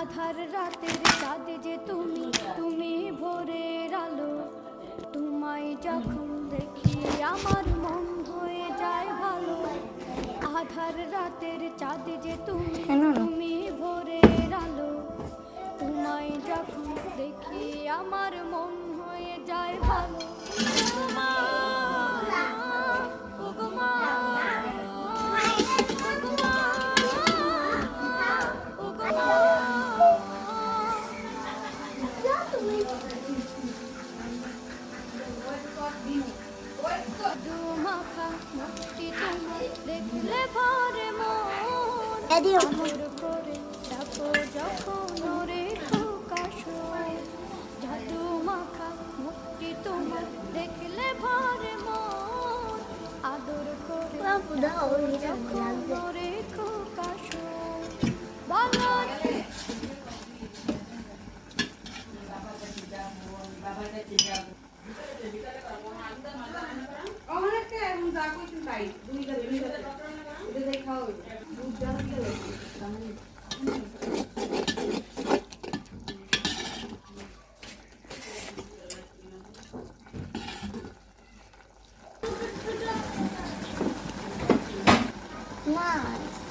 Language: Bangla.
আধার রাতের চাঁদ যে তুমি, তুমি ভোরের আলো। তোমায় যখন দেখি আমার মন হয়ে যায় ভালো। আধার রাতের চাঁদ যে তুমি, তুমি ভোরের আলো। তোমায় যখন দেখি আমার মন হয়ে যায় ভালো। দেখলে ভরে মন আদর করে ডাকো যখন ওরে খোকাশোয়। জাদু মাখা মুক্তি তোমার দেখলে ভরে মন আদর করে ডাকো যখন ওরে খোকাশোয়। বলো Nice.